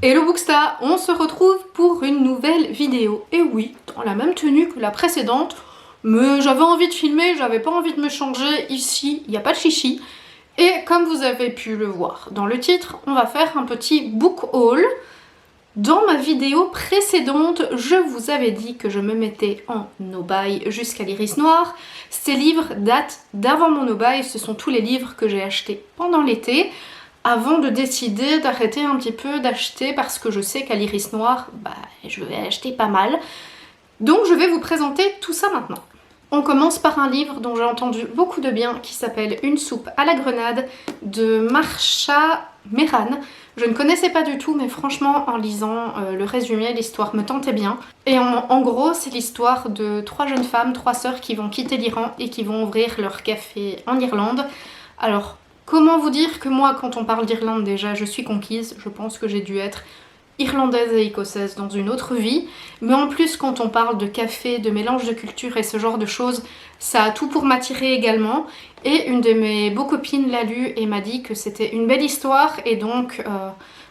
Hello Booksta, on se retrouve pour une nouvelle vidéo. Et oui, dans la même tenue que la précédente, mais j'avais envie de filmer, j'avais pas envie de me changer. Ici, il n'y a pas de chichi. Et comme vous avez pu le voir dans le titre, on va faire un petit book haul. Dans ma vidéo précédente, je vous avais dit que je me mettais en no-buy jusqu'à l'Iris Noir. Ces livres datent d'avant mon no-buy, ce sont tous les livres que j'ai achetés pendant l'été, avant de décider d'arrêter un petit peu d'acheter parce que je sais qu'à l'Iris Noir, je vais acheter pas mal. Donc je vais vous présenter tout ça maintenant. On commence par un livre dont j'ai entendu beaucoup de bien qui s'appelle Une soupe à la grenade de Marsha Meran. Je ne connaissais pas du tout, mais franchement en lisant le résumé, l'histoire me tentait bien. Et en gros, c'est l'histoire de trois jeunes femmes, trois sœurs qui vont quitter l'Iran et qui vont ouvrir leur café en Irlande. Alors, comment vous dire que moi, quand on parle d'Irlande déjà, je suis conquise. Je pense que j'ai dû être irlandaise et écossaise dans une autre vie, mais en plus quand on parle de café, de mélange de culture et ce genre de choses, ça a tout pour m'attirer également. Et une de mes beaux copines l'a lu et m'a dit que c'était une belle histoire, et donc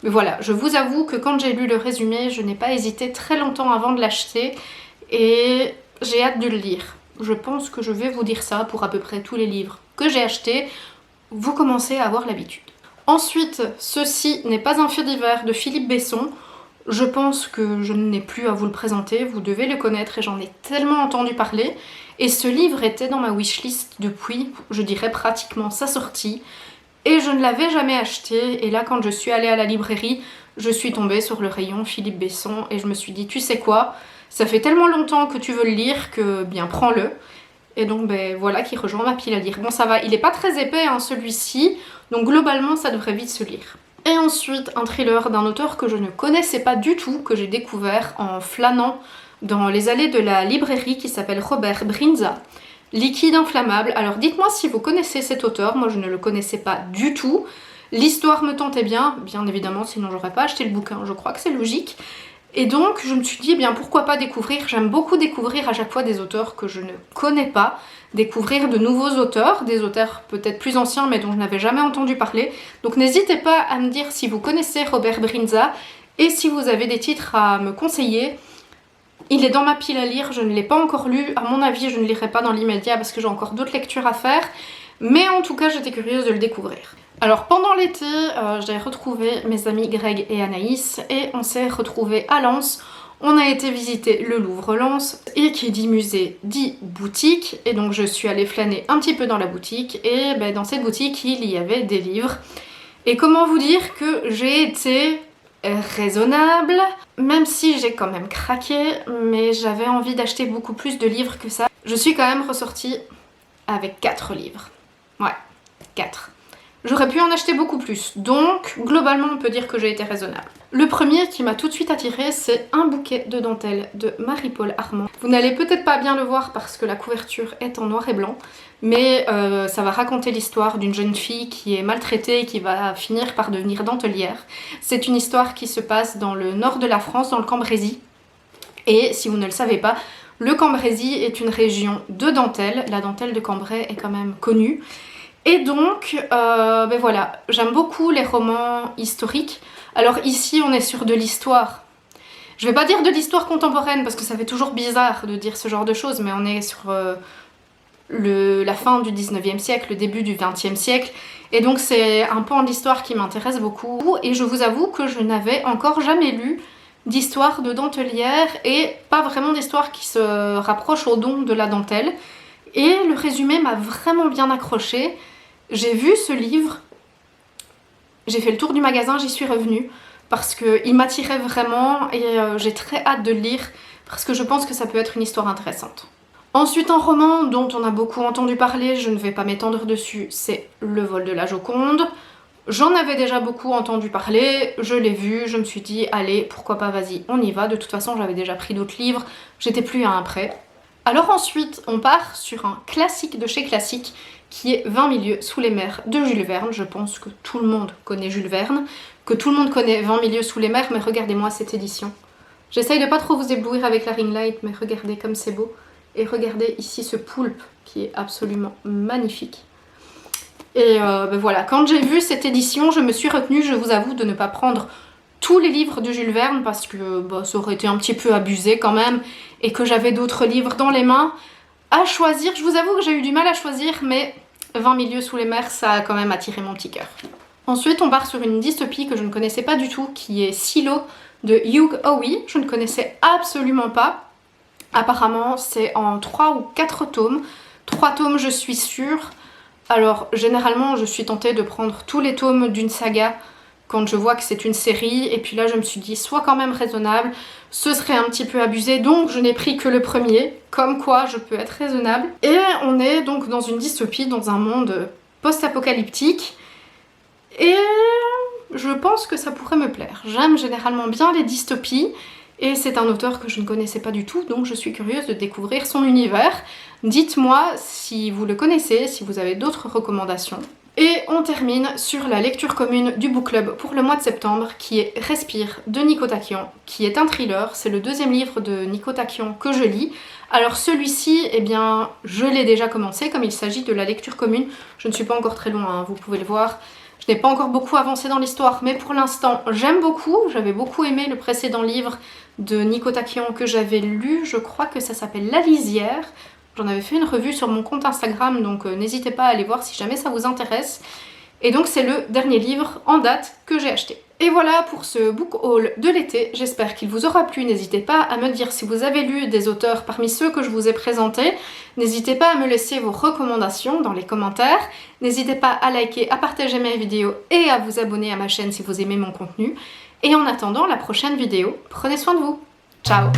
voilà, je vous avoue que quand j'ai lu le résumé, je n'ai pas hésité très longtemps avant de l'acheter et j'ai hâte de le lire. Je pense que je vais vous dire ça pour à peu près tous les livres que j'ai achetés. Vous commencez à avoir l'habitude. Ensuite, ceci n'est pas un fait divers de Philippe Besson. Je pense que je n'ai plus à vous le présenter, vous devez le connaître et j'en ai tellement entendu parler. Et ce livre était dans ma wishlist depuis, je dirais pratiquement sa sortie. Et je ne l'avais jamais acheté. Et là, quand je suis allée à la librairie, je suis tombée sur le rayon Philippe Besson et je me suis dit, tu sais quoi, ça fait tellement longtemps que tu veux le lire que bien prends-le. Et donc voilà qui rejoint ma pile à lire. Bon ça va, il est pas très épais hein, celui-ci, donc globalement ça devrait vite se lire. Et ensuite un thriller d'un auteur que je ne connaissais pas du tout, que j'ai découvert en flânant dans les allées de la librairie, qui s'appelle Robert Brinza, Liquide inflammable. Alors dites-moi si vous connaissez cet auteur, moi je ne le connaissais pas du tout. L'histoire me tentait bien évidemment, sinon j'aurais pas acheté le bouquin, je crois que c'est logique. Et donc je me suis dit, eh bien pourquoi pas découvrir, j'aime beaucoup découvrir à chaque fois des auteurs que je ne connais pas, découvrir de nouveaux auteurs, des auteurs peut-être plus anciens mais dont je n'avais jamais entendu parler. Donc n'hésitez pas à me dire si vous connaissez Robert Brinza et si vous avez des titres à me conseiller. Il est dans ma pile à lire, je ne l'ai pas encore lu, à mon avis je ne lirai pas dans l'immédiat parce que j'ai encore d'autres lectures à faire, mais en tout cas j'étais curieuse de le découvrir. Alors pendant l'été, j'ai retrouvé mes amis Greg et Anaïs et on s'est retrouvés à Lens. On a été visiter le Louvre-Lens et qui dit musée dit boutique, et donc je suis allée flâner un petit peu dans la boutique et dans cette boutique il y avait des livres. Et comment vous dire que j'ai été raisonnable, même si j'ai quand même craqué, mais j'avais envie d'acheter beaucoup plus de livres que ça. Je suis quand même ressortie avec 4 livres. Ouais, 4. J'aurais pu en acheter beaucoup plus, donc globalement on peut dire que j'ai été raisonnable. Le premier qui m'a tout de suite attirée, c'est Un bouquet de dentelle de Marie-Paul Armand. Vous n'allez peut-être pas bien le voir parce que la couverture est en noir et blanc, mais ça va raconter l'histoire d'une jeune fille qui est maltraitée et qui va finir par devenir dentelière. C'est une histoire qui se passe dans le nord de la France, dans le Cambrésis. Et si vous ne le savez pas, le Cambrésis est une région de dentelle. La dentelle de Cambrai est quand même connue. Et donc, voilà, j'aime beaucoup les romans historiques. Alors ici, on est sur de l'histoire. Je vais pas dire de l'histoire contemporaine, parce que ça fait toujours bizarre de dire ce genre de choses, mais on est sur la fin du 19e siècle, le début du 20e siècle. Et donc c'est un pan d'histoire qui m'intéresse beaucoup. Et je vous avoue que je n'avais encore jamais lu d'histoire de dentelière, et pas vraiment d'histoire qui se rapproche au don de la dentelle. Et le résumé m'a vraiment bien accrochée. J'ai vu ce livre, j'ai fait le tour du magasin, j'y suis revenue parce qu'il m'attirait vraiment et j'ai très hâte de le lire parce que je pense que ça peut être une histoire intéressante. Ensuite, un roman dont on a beaucoup entendu parler, je ne vais pas m'étendre dessus, c'est Le vol de la Joconde. J'en avais déjà beaucoup entendu parler, je l'ai vu, je me suis dit allez, pourquoi pas, vas-y, on y va. De toute façon, j'avais déjà pris d'autres livres, j'étais plus à un prêt. Alors ensuite, on part sur un classique de chez Classique qui est 20 milieux sous les mers de Jules Verne. Je pense que tout le monde connaît Jules Verne, que tout le monde connaît 20 milieux sous les mers, mais regardez-moi cette édition. J'essaye de pas trop vous éblouir avec la ring light, mais regardez comme c'est beau. Et regardez ici ce poulpe qui est absolument magnifique. Et voilà, quand j'ai vu cette édition, je me suis retenue, je vous avoue, de ne pas prendre tous les livres de Jules Verne parce que bah, ça aurait été un petit peu abusé quand même et que j'avais d'autres livres dans les mains à choisir. Je vous avoue que j'ai eu du mal à choisir, mais 20 milieux sous les mers, ça a quand même attiré mon petit cœur. Ensuite, on part sur une dystopie que je ne connaissais pas du tout, qui est Silo de Hugh Howey. Je ne connaissais absolument pas. Apparemment, c'est en 3 ou 4 tomes. 3 tomes, je suis sûre. Alors, généralement, je suis tentée de prendre tous les tomes d'une saga quand je vois que c'est une série, et puis là je me suis dit, sois quand même raisonnable, ce serait un petit peu abusé, donc je n'ai pris que le premier, comme quoi je peux être raisonnable. Et on est donc dans une dystopie, dans un monde post-apocalyptique, et je pense que ça pourrait me plaire. J'aime généralement bien les dystopies, et c'est un auteur que je ne connaissais pas du tout, donc je suis curieuse de découvrir son univers. Dites-moi si vous le connaissez, si vous avez d'autres recommandations. Et on termine sur la lecture commune du book club pour le mois de septembre, qui est Respire de Nico Takian, qui est un thriller. C'est le 2e livre de Nico Takian que je lis. Alors celui-ci, eh bien, je l'ai déjà commencé, comme il s'agit de la lecture commune. Je ne suis pas encore très loin, hein, vous pouvez le voir. Je n'ai pas encore beaucoup avancé dans l'histoire, mais pour l'instant, j'aime beaucoup. J'avais beaucoup aimé le précédent livre de Nico Takian que j'avais lu. Je crois que ça s'appelle La Lisière. J'en avais fait une revue sur mon compte Instagram, donc n'hésitez pas à aller voir si jamais ça vous intéresse. Et donc c'est le dernier livre en date que j'ai acheté. Et voilà pour ce book haul de l'été, j'espère qu'il vous aura plu. N'hésitez pas à me dire si vous avez lu des auteurs parmi ceux que je vous ai présentés. N'hésitez pas à me laisser vos recommandations dans les commentaires. N'hésitez pas à liker, à partager mes vidéos et à vous abonner à ma chaîne si vous aimez mon contenu. Et en attendant la prochaine vidéo, prenez soin de vous. Ciao!